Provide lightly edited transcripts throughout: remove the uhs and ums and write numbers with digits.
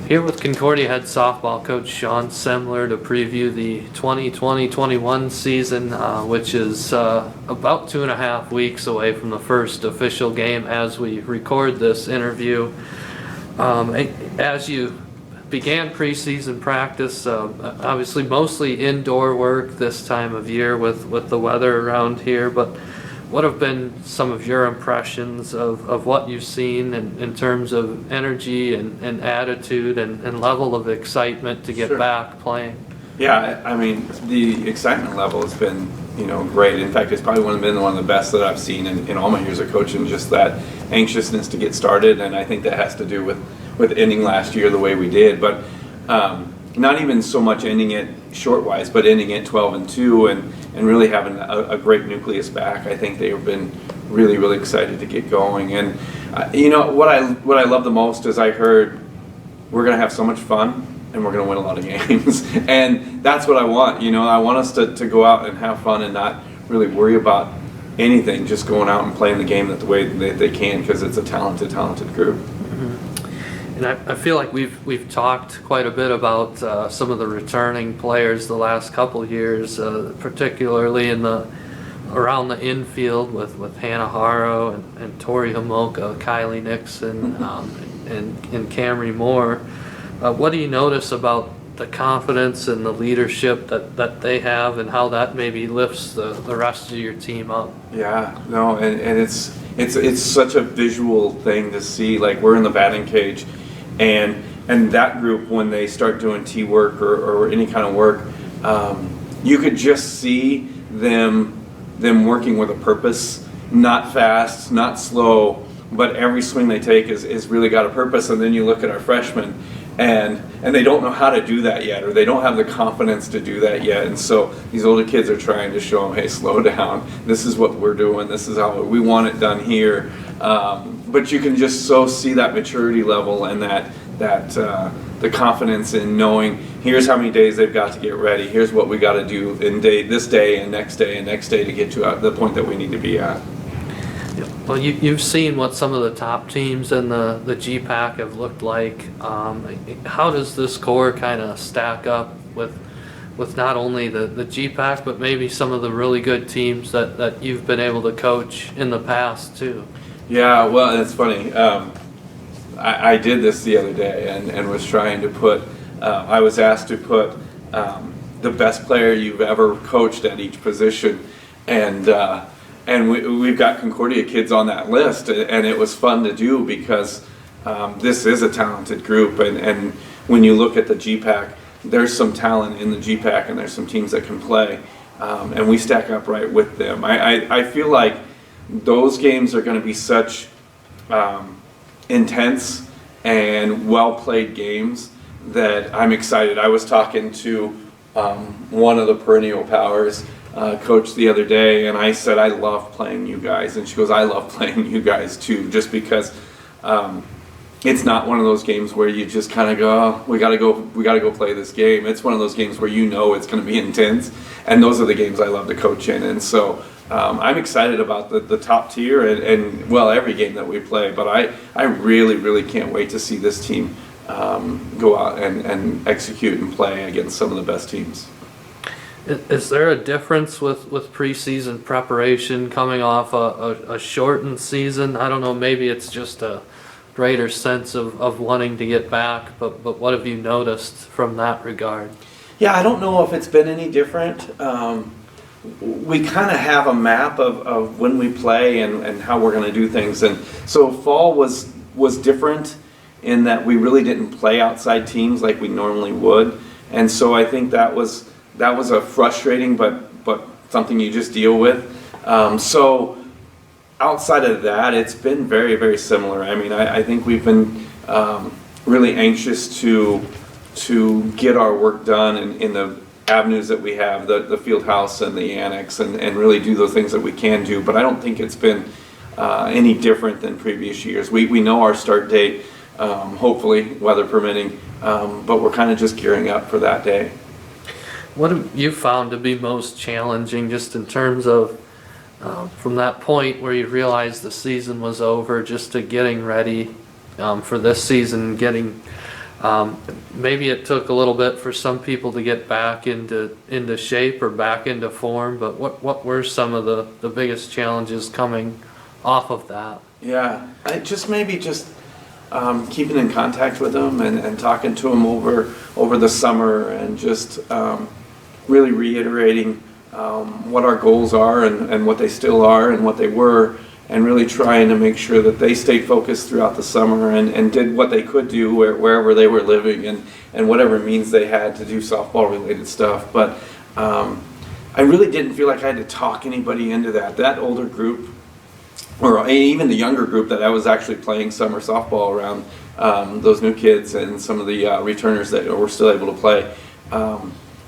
Here with Concordia head softball coach Shawn Semler to preview the 2020-21 season, which is about 2.5 weeks away from the first official game as we record this interview. As you began preseason practice, obviously mostly indoor work this time of year with the weather around here, but what have been some of your impressions of what you've seen in terms of energy and attitude and level of excitement to get Sure. back playing? Yeah, I mean, the excitement level has been, great. In fact, it's probably been one of the best that I've seen in all my years of coaching, just that anxiousness to get started, and I think that has to do with ending last year the way we did. But not even so much ending it short-wise, but ending it 12-2 and really having a great nucleus back. I think they've been really, really excited to get going. And what I love the most is I heard we're going to have so much fun and we're going to win a lot of games. And that's what I want. I want us to go out and have fun and not really worry about anything, just going out and playing the game the way they can, because it's a talented group. And I feel like we've talked quite a bit about some of the returning players the last couple years, particularly around the infield with Hannah Haro and Tori Homoka, Kylie Nixon, and Camry Moore. What do you notice about the confidence and the leadership that they have, and how that maybe lifts the rest of your team up? Yeah, no, and it's such a visual thing to see. Like, we're in the batting cage, and that group, when they start doing tee work or any kind of work, you could just see them working with a purpose, not fast, not slow, but every swing they take is really got a purpose. And then you look at our freshmen, and they don't know how to do that yet, or they don't have the confidence to do that yet. And so these older kids are trying to show them, hey, slow down. This is what we're doing. This is how we want it done here. But you can just so see that maturity level and that the confidence in knowing here's how many days they've got to get ready. Here's what we got to do in this day and next day and next day to get to the point that we need to be at. Well, you've seen what some of the top teams in the GPAC have looked like. How does this core kind of stack up with not only the GPAC, but maybe some of the really good teams that you've been able to coach in the past too? Yeah, well, it's funny. I did this the other day and was trying to put, I was asked to put the best player you've ever coached at each position, and we've got Concordia kids on that list, and it was fun to do because this is a talented group, and when you look at the GPAC, there's some talent in the GPAC, and there's some teams that can play, and we stack up right with them. I feel like those games are going to be such intense and well-played games that I'm excited. I was talking to one of the perennial powers, coach, the other day, and I said, I love playing you guys. And she goes, I love playing you guys too, just because it's not one of those games where you just kind of go, oh, we gotta go play this game. It's one of those games where it's going to be intense, and those are the games I love to coach in. And so I'm excited about the top tier and well, every game that we play, but I really, really can't wait to see this team go out and execute and play against some of the best teams. Is there a difference with preseason preparation coming off a shortened season? I don't know, maybe it's just a greater sense of wanting to get back, but what have you noticed from that regard? Yeah, I don't know if it's been any different. We kind of have a map of when we play and how we're going to do things. And so fall was different in that we really didn't play outside teams like we normally would. And so I think that was a frustrating but something you just deal with. So outside of that, it's been very, very similar. I mean, I think we've been really anxious to get our work done in the avenues that we have, the field house and the annex, and really do those things that we can do. But I don't think it's been any different than previous years. We know our start date, hopefully, weather permitting, but we're kind of just gearing up for that day. What have you found to be most challenging, just in terms of from that point where you realized the season was over, just to getting ready for this season, getting Maybe it took a little bit for some people to get back into shape or back into form, but what were some of the biggest challenges coming off of that? Yeah, maybe keeping in contact with them and talking to them over the summer, and just really reiterating what our goals are and what they still are and what they were, and really trying to make sure that they stayed focused throughout the summer and did what they could do wherever they were living, and whatever means they had to do softball related stuff. But I really didn't feel like I had to talk anybody into that. That older group, or even the younger group that I was actually playing summer softball around, those new kids and some of the returners that were still able to play,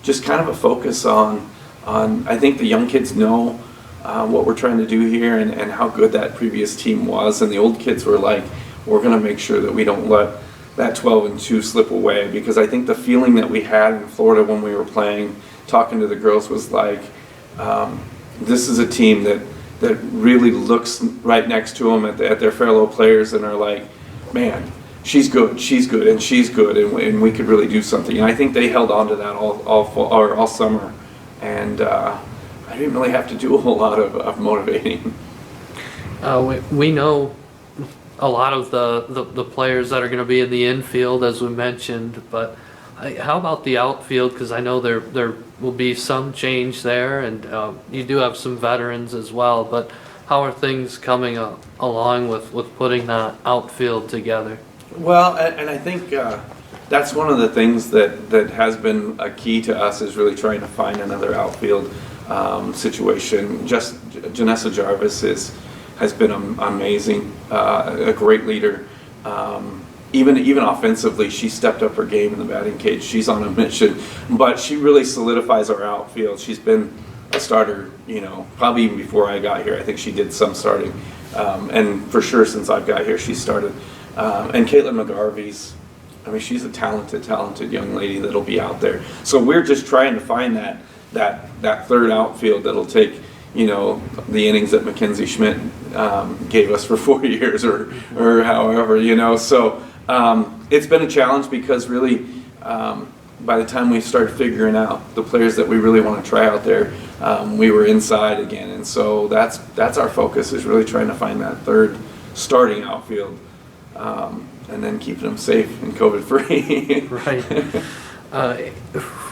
just kind of a focus on I think the young kids know what we're trying to do here, and how good that previous team was, and the old kids were like, we're going to make sure that we don't let that 12-2 slip away, because I think the feeling that we had in Florida when we were playing, talking to the girls, was like, this is a team that really looks right next to them at their fellow players and are like, man, she's good, and she's good, and we could really do something. And I think they held on to that all summer, and I didn't really have to do a whole lot of motivating. We know a lot of the players that are going to be in the infield, as we mentioned, but how about the outfield? Because I know there will be some change there, and you do have some veterans as well, but how are things coming along with putting that outfield together? Well, and I think that's one of the things that has been a key to us, is really trying to find another outfield situation. Just Janessa Jarvis has been amazing, a great leader. Even offensively, she stepped up her game in the batting cage. She's on a mission, but she really solidifies our outfield. She's been a starter, probably even before I got here. I think she did some starting, and for sure since I've got here, she started. And Caitlin McGarvey's, she's a talented young lady that'll be out there. So we're just trying to find that third outfield that'll take, the innings that Mackenzie Schmidt gave us for 4 years or however, So it's been a challenge, because really by the time we started figuring out the players that we really want to try out there, we were inside again. And so that's our focus, is really trying to find that third starting outfield, and then keeping them safe and COVID-free. Right.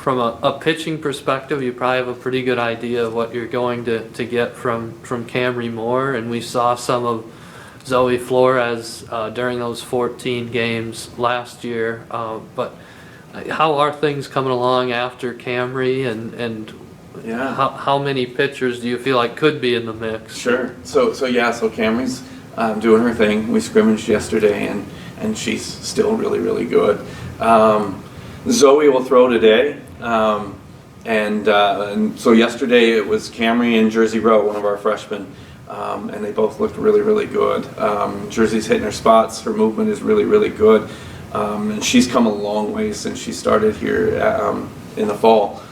From a pitching perspective, you probably have a pretty good idea of what you're going to get from Camry Moore, and we saw some of Zoe Flores during those 14 games last year. But how are things coming along after Camry, and yeah, how many pitchers do you feel like could be in the mix? Sure. So Camry's doing her thing. We scrimmaged yesterday, and she's still really, really good. Zoe will throw today, and so yesterday it was Camry and Jersey Rowe, one of our freshmen, and they both looked really, really good. Jersey's hitting her spots. Her movement is really, really good, and she's come a long way since she started here in the fall.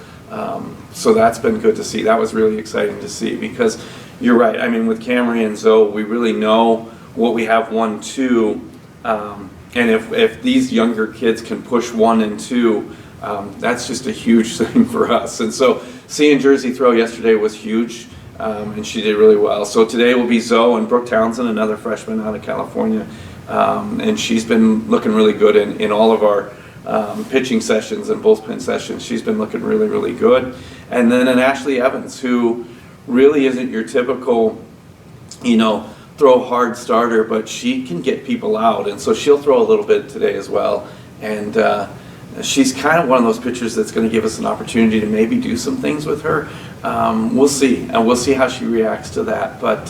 So that's been good to see. That was really exciting to see, because you're right. With Camry and Zoe, we really know what we have 1, 2. And if these younger kids can push 1 and 2, that's just a huge thing for us. And so seeing Jersey throw yesterday was huge, and she did really well. So today will be Zoe and Brooke Townsend, another freshman out of California, and she's been looking really good in all of our pitching sessions and bullpen sessions. She's been looking really, really good. And then an Ashley Evans, who really isn't your typical, throw hard starter, but she can get people out, and so she'll throw a little bit today as well. And she's kind of one of those pitchers that's going to give us an opportunity to maybe do some things with her. We'll see, and we'll see how she reacts to that. But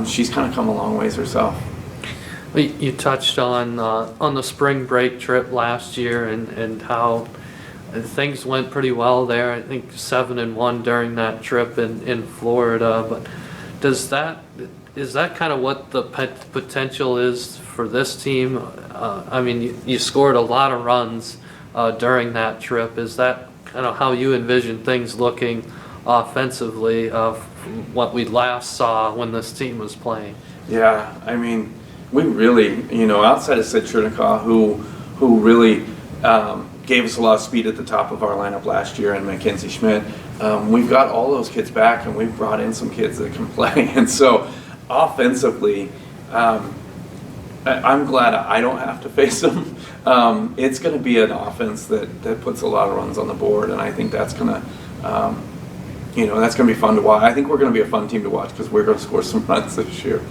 she's kind of come a long ways herself. You touched on the spring break trip last year, and how things went pretty well there. I think 7-1 during that trip in Florida. But is that kind of what the potential is for this team? You scored a lot of runs during that trip. Is that kind of how you envision things looking offensively of what we last saw when this team was playing? Yeah, we really, outside of Sid Chernikoff, who who really gave us a lot of speed at the top of our lineup last year, and Mackenzie Schmidt. We've got all those kids back, and we've brought in some kids that can play. And so offensively, I'm glad I don't have to face them. It's going to be an offense that puts a lot of runs on the board, and I think that's going to, that's going to be fun to watch. I think we're going to be a fun team to watch because we're going to score some runs this year.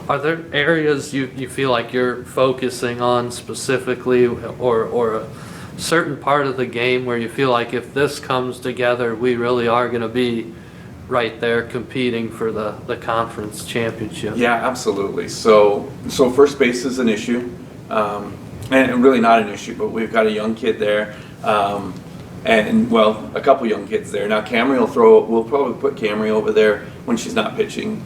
Are there areas you feel like you're focusing on specifically, or a certain part of the game where you feel like if this comes together, we really are going to be right there competing for the conference championship? Yeah, absolutely. So first base is an issue, and really not an issue, but we've got a young kid there, and well, a couple young kids there. Now Camry we'll probably put Camry over there when she's not pitching.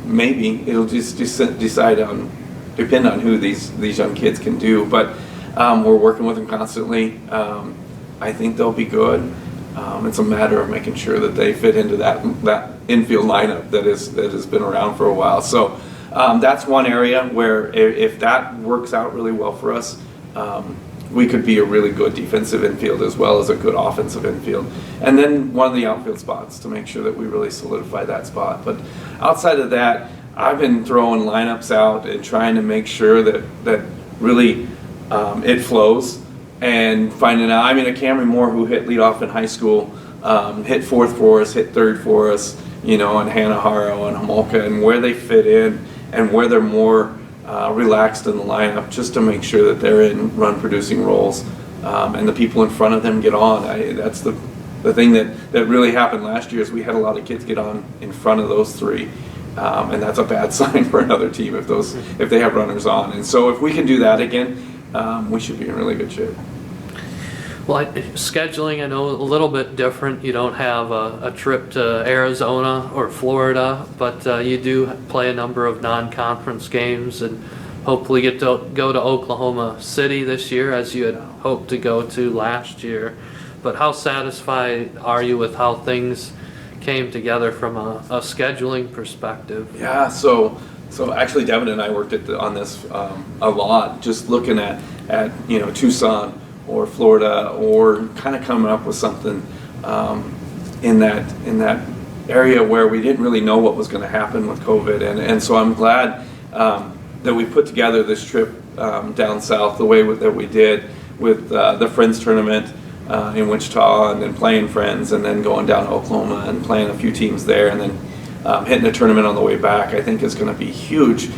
Maybe it'll just depend on who these young kids can do, but we're working with them constantly. I think they'll be good. It's a matter of making sure that they fit into that infield lineup that has been around for a while. So that's one area where if that works out really well for us, we could be a really good defensive infield as well as a good offensive infield. And then one of the outfield spots to make sure that we really solidify that spot. But outside of that, I've been throwing lineups out and trying to make sure that really it flows. And finding out, I mean, a Camry Moore who hit leadoff in high school, hit fourth for us, hit third for us, and Hannah Haro and Homolka, and where they fit in and where they're more relaxed in the lineup, just to make sure that they're in run-producing roles, and the people in front of them get on. That's the thing that really happened last year is we had a lot of kids get on in front of those three, and that's a bad sign for another team if they have runners on. And so if we can do that again, we should be in really good shape. Well, scheduling, I know, a little bit different. You don't have a trip to Arizona or Florida, but you do play a number of non-conference games and hopefully get to go to Oklahoma City this year, as you had hoped to go to last year. But how satisfied are you with how things came together from a scheduling perspective? Yeah, so actually Devin and I worked on this a lot, just looking at Tucson or Florida, or kind of coming up with something in that area where we didn't really know what was going to happen with COVID, and so I'm glad that we put together this trip down south the way that we did with the Friends tournament in Wichita, and then playing Friends, and then going down to Oklahoma and playing a few teams there, and then hitting a tournament on the way back. I think is going to be huge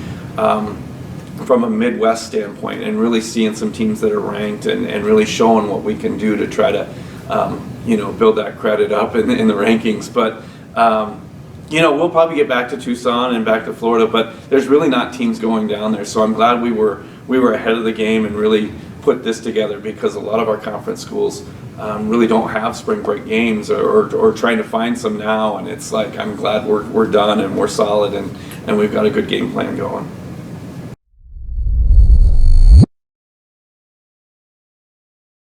from a Midwest standpoint, and really seeing some teams that are ranked and really showing what we can do to try to build that credit up in the rankings. But we'll probably get back to Tucson and back to Florida, but there's really not teams going down there. So I'm glad we were ahead of the game and really put this together, because a lot of our conference schools really don't have spring break games, or trying to find some now, and it's like I'm glad we're done and we're solid, and we've got a good game plan going.